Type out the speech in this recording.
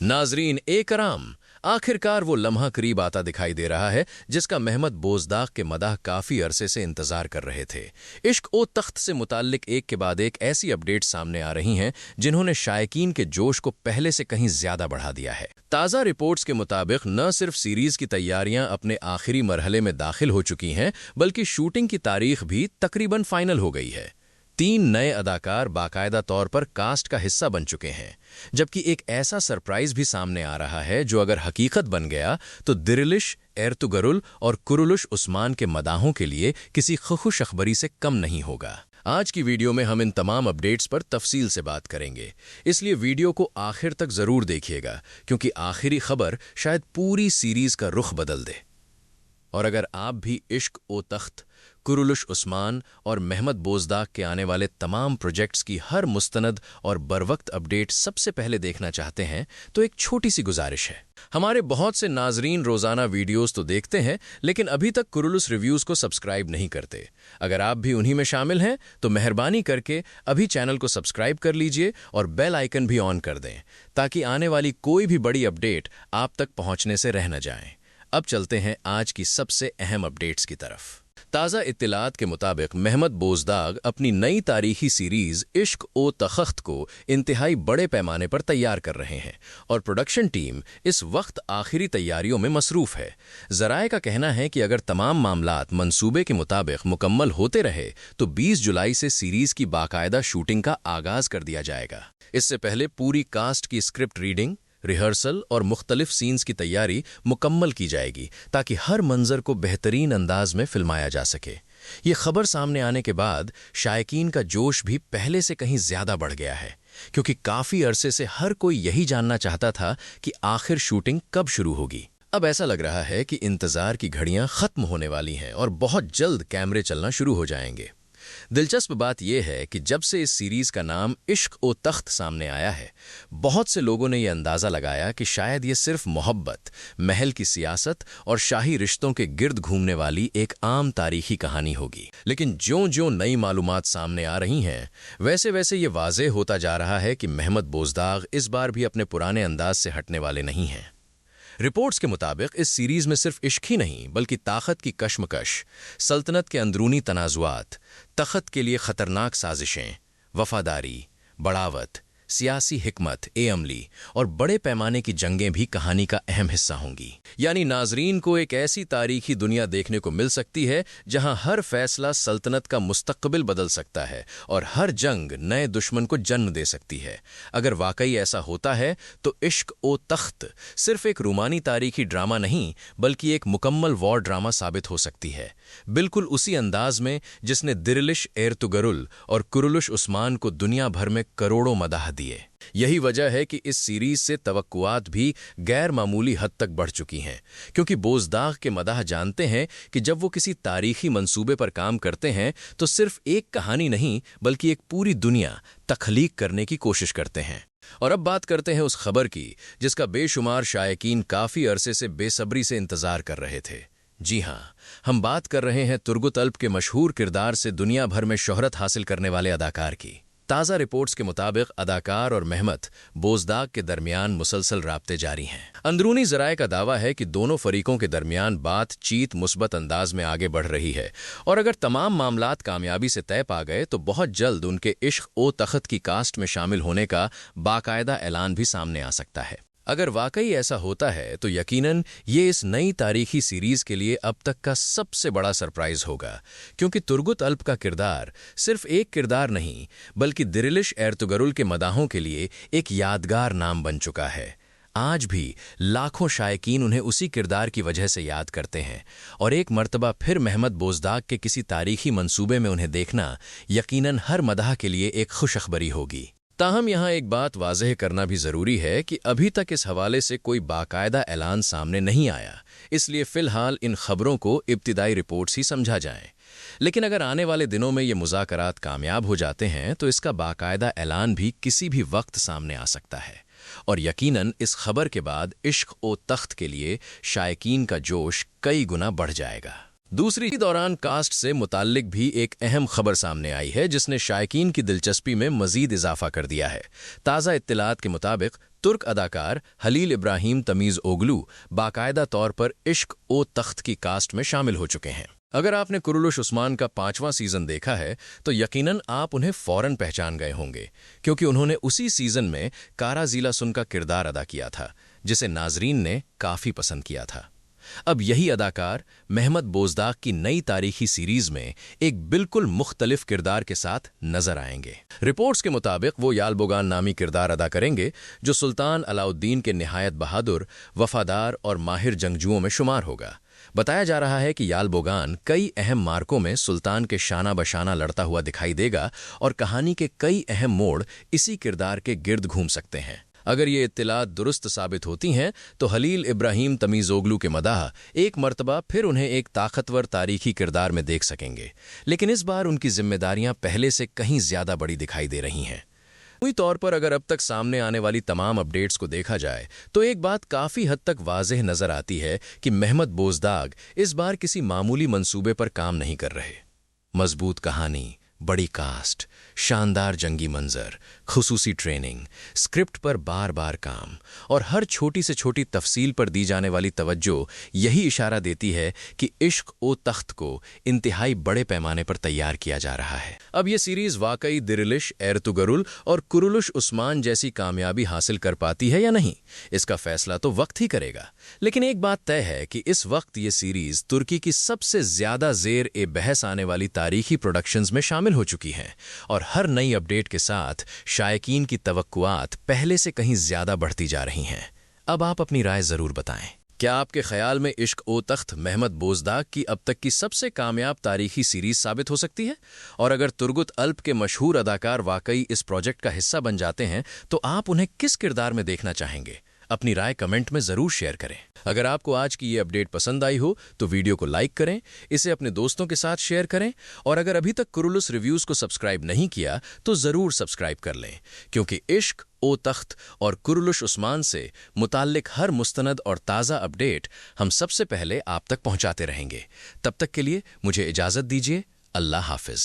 नाजरीन ए कराम, आखिरकार वो लम्हा करीब आता दिखाई दे रहा है जिसका महमद बोजदाग के मदाह काफ़ी अरसे से इंतज़ार कर रहे थे। इश्क ओ तख्त से मुताल्लिक एक के बाद एक ऐसी अपडेट सामने आ रही हैं जिन्होंने शायकीन के जोश को पहले से कहीं ज़्यादा बढ़ा दिया है। ताज़ा रिपोर्ट्स के मुताबिक न सिर्फ सीरीज़ की तैयारियां अपने आखिरी मरहले में दाखिल हो चुकी हैं, बल्कि शूटिंग की तारीख भी तकरीबन फाइनल हो गई है। 3 नए अदाकार बाकायदा तौर पर कास्ट का हिस्सा बन चुके हैं, जबकि एक ऐसा सरप्राइज भी सामने आ रहा है जो अगर हकीकत बन गया तो दिरिलिश एर्तुगरुल और कुरुलुश उस्मान के मदाहों के लिए किसी खुश अखबरी से कम नहीं होगा। आज की वीडियो में हम इन तमाम अपडेट्स पर तफसील से बात करेंगे, इसलिए वीडियो को आखिर तक ज़रूर देखिएगा, क्योंकि आखिरी खबर शायद पूरी सीरीज़ का रुख बदल दे। और अगर आप भी इश्क ओ तख्त, कुरुलुश उस्मान और महमद बोजदाग के आने वाले तमाम प्रोजेक्ट्स की हर मुस्तनद और बरवक्त अपडेट सबसे पहले देखना चाहते हैं, तो एक छोटी सी गुजारिश है। हमारे बहुत से नाजरीन रोज़ाना वीडियोस तो देखते हैं, लेकिन अभी तक कुरुलुश रिव्यूज़ को सब्सक्राइब नहीं करते। अगर आप भी उन्हीं में शामिल हैं तो मेहरबानी करके अभी चैनल को सब्सक्राइब कर लीजिए और बेल आइकन भी ऑन कर दें, ताकि आने वाली कोई भी बड़ी अपडेट आप तक पहुंचने से रह न जाए। अब चलते हैं आज की सबसे अहम अपडेट्स की तरफ। ताज़ा इत्तलात के मुताबिक महमद बोजदाग अपनी नई तारीखी सीरीज़ इश्क ओ तख्त को इंतहाई बड़े पैमाने पर तैयार कर रहे हैं और प्रोडक्शन टीम इस वक्त आखिरी तैयारियों में मसरूफ़ है। ज़राए का कहना है कि अगर तमाम मामलात मंसूबे के मुताबिक मुकम्मल होते रहे तो 20 जुलाई से सीरीज़ की बाकायदा शूटिंग का आगाज़ कर दिया जाएगा। इससे पहले पूरी कास्ट की स्क्रिप्ट रीडिंग, रिहर्सल और मुख्तलिफ सीन्स की तैयारी मुकम्मल की जाएगी, ताकि हर मंजर को बेहतरीन अंदाज में फिल्माया जा सके। ये खबर सामने आने के बाद शायकीन का जोश भी पहले से कहीं ज़्यादा बढ़ गया है, क्योंकि काफ़ी अरसे से हर कोई यही जानना चाहता था कि आखिर शूटिंग कब शुरू होगी। अब ऐसा लग रहा है कि इंतज़ार की घड़ियां ख़त्म होने वाली हैं और बहुत जल्द कैमरे चलना शुरू हो जाएंगे। दिलचस्प बात यह है कि जब से इस सीरीज़ का नाम इश्क ओ तख्त सामने आया है, बहुत से लोगों ने यह अंदाज़ा लगाया कि शायद ये सिर्फ मोहब्बत, महल की सियासत और शाही रिश्तों के गिर्द घूमने वाली एक आम तारीखी कहानी होगी। लेकिन ज्यों-ज्यों नई मालूमात सामने आ रही हैं, वैसे वैसे ये वाज़ेह होता जा रहा है कि महमद बोजदाग इस बार भी अपने पुराने अंदाज से हटने वाले नहीं हैं। रिपोर्ट्स के मुताबिक इस सीरीज़ में सिर्फ इश्क ही नहीं, बल्कि ताकत की कशमकश, सल्तनत के अंदरूनी तनाज़ुआत, तख़्त के लिए ख़तरनाक साजिशें, वफ़ादारी, बड़ावत, सियासी हिकमत अमली और बड़े पैमाने की जंगें भी कहानी का अहम हिस्सा होंगी। यानी नाजरीन को एक ऐसी तारीखी दुनिया देखने को मिल सकती है जहां हर फैसला सल्तनत का मुस्तक़बिल बदल सकता है और हर जंग नए दुश्मन को जन्म दे सकती है। अगर वाकई ऐसा होता है तो इश्क ओ तख्त सिर्फ एक रूमानी तारीखी ड्रामा नहीं, बल्कि एक मुकम्मल वॉर ड्रामा साबित हो सकती है, बिल्कुल उसी अंदाज में जिसने दिरिलिश एर्तुगरुल और कुरुलुश उस्मान को दुनिया भर में करोड़ों मदाह दिए। यही वजह है कि इस सीरीज से तवक्कुआत भी गैर मामूली हद तक बढ़ चुकी हैं, क्योंकि बोजदाग के मदाह जानते हैं कि जब वो किसी तारीखी मंसूबे पर काम करते हैं तो सिर्फ एक कहानी नहीं, बल्कि एक पूरी दुनिया तख्लीक करने की कोशिश करते हैं। और अब बात करते हैं उस खबर की जिसका बेशुमार शायकीन काफ़ी अरसे से बेसब्री से इंतज़ार कर रहे थे। जी हाँ, हम बात कर रहे हैं तुर्गुत अल्प के मशहूर किरदार से दुनिया भर में शोहरत हासिल करने वाले अदाकार की। ताज़ा रिपोर्ट्स के मुताबिक अदाकार और महमद बोजदाग के दरमियान मुसलसल राब्ते जारी हैं। अंदरूनी ज़राए का दावा है कि दोनों फरीकों के दरमियान बातचीत मुस्बत अंदाज में आगे बढ़ रही है और अगर तमाम मामलात कामयाबी से तय पा गए तो बहुत जल्द उनके इश्क ओ तख्त की कास्ट में शामिल होने का बाकायदा ऐलान भी सामने आ सकता है। अगर वाकई ऐसा होता है तो यकीनन ये इस नई तारीखी सीरीज़ के लिए अब तक का सबसे बड़ा सरप्राइज़ होगा, क्योंकि तुर्गुत अल्प का किरदार सिर्फ एक किरदार नहीं, बल्कि दिरिलिश एर्तुगरुल के मदाहों के लिए एक यादगार नाम बन चुका है। आज भी लाखों शायकीन उन्हें उसी किरदार की वजह से याद करते हैं और एक मर्तबा फिर महमद बोजदाग के किसी तारीखी मंसूबे में उन्हें देखना यकीनन हर मदाह के लिए एक खुशखबरी होगी। ताहम यहाँ एक बात वाज़ेह करना भी ज़रूरी है कि अभी तक इस हवाले से कोई बाकायदा ऐलान सामने नहीं आया, इसलिए फ़िलहाल इन खबरों को इब्तिदाई रिपोर्ट्स ही समझा जाए। लेकिन अगर आने वाले दिनों में ये मुज़ाकरात कामयाब हो जाते हैं तो इसका बाकायदा ऐलान भी किसी भी वक्त सामने आ सकता है और यकीनन इस खबर के बाद इश्क ओ तख्त के लिए शायकीन का जोश कई गुना बढ़ जाएगा। दूसरी दौरान कास्ट से मुताल्लिक भी एक अहम खबर सामने आई है जिसने शायकीन की दिलचस्पी में मजीद इजाफा कर दिया है। ताज़ा इत्तलात के मुताबिक तुर्क अदाकार हलील इब्राहिम तमीज़ ओगलू बाकायदा तौर पर इश्क ओ तख्त की कास्ट में शामिल हो चुके हैं। अगर आपने कुरुलुश उस्मान का 5वां सीज़न देखा है तो यकीनन आप उन्हें फ़ौरन पहचान गए होंगे, क्योंकि उन्होंने उसी सीज़न में कारा ज़ीला सुन का किरदार अदा किया था जिसे नाजरीन ने काफ़ी पसंद किया था। अब यही अदाकार महमद बोजदाक की नई तारीखी सीरीज में एक बिल्कुल मुख्तलिफ किरदार के साथ नजर आएंगे। रिपोर्ट्स के मुताबिक वो यालबोगान नामी किरदार अदा करेंगे जो सुल्तान अलाउद्दीन के निहायत बहादुर, वफादार और माहिर जंगजुओं में शुमार होगा। बताया जा रहा है कि यालबोगान कई अहम मार्कों में सुल्तान के शाना बशाना लड़ता हुआ दिखाई देगा और कहानी के कई अहम मोड़ इसी किरदार के गिर्द घूम सकते हैं। अगर ये इत्तिलात दुरुस्त साबित होती हैं तो हलील इब्राहिम तमीज़ोगलू के मदाह एक मर्तबा फिर उन्हें एक ताकतवर तारीखी किरदार में देख सकेंगे, लेकिन इस बार उनकी जिम्मेदारियां पहले से कहीं ज्यादा बड़ी दिखाई दे रही हैं। पूरी तौर पर अगर अब तक सामने आने वाली तमाम अपडेट्स को देखा जाए तो एक बात काफ़ी हद तक वाज़ेह नज़र आती है कि महमद बोजदाग इस बार किसी मामूली मंसूबे पर काम नहीं कर रहे। मजबूत कहानी, बड़ी कास्ट, शानदार जंगी मंजर, खुसूसी ट्रेनिंग, स्क्रिप्ट पर बार बार काम और हर छोटी से छोटी तफसील पर दी जाने वाली तवज्जो यही इशारा देती है कि इश्क ओ तख्त को इंतहाई बड़े पैमाने पर तैयार किया जा रहा है। अब यह सीरीज़ वाकई दिरिलिश, एर्तुगरुल और कुरुलुश उस्मान जैसी कामयाबी हासिल कर पाती है या नहीं, इसका फैसला तो वक्त ही करेगा। लेकिन एक बात तय है कि इस वक्त ये सीरीज़ तुर्की की सबसे ज़्यादा ज़ेर ए बहस आने वाली तारीखी प्रोडक्शंस में शामिल हो चुकी हैं और हर नई अपडेट के साथ शायकीन की तवक्कुआत पहले से कहीं ज्यादा बढ़ती जा रही हैं। अब आप अपनी राय जरूर बताएं। क्या आपके ख्याल में इश्क ओ तख्त महमद बोजदाग की अब तक की सबसे कामयाब तारीखी सीरीज साबित हो सकती है? और अगर तुर्गुत अल्प के मशहूर अदाकार वाकई इस प्रोजेक्ट का हिस्सा बन जाते हैं तो आप उन्हें किस किरदार में देखना चाहेंगे? अपनी राय कमेंट में जरूर शेयर करें। अगर आपको आज की ये अपडेट पसंद आई हो तो वीडियो को लाइक करें, इसे अपने दोस्तों के साथ शेयर करें और अगर अभी तक कुरुलुस रिव्यूज को सब्सक्राइब नहीं किया तो जरूर सब्सक्राइब कर लें, क्योंकि इश्क ओ तख्त और कुरुलुश उस्मान से मुताल्लिक हर मुस्तनद और ताज़ा अपडेट हम सबसे पहले आप तक पहुंचाते रहेंगे। तब तक के लिए मुझे इजाज़त दीजिए। अल्लाह हाफिज।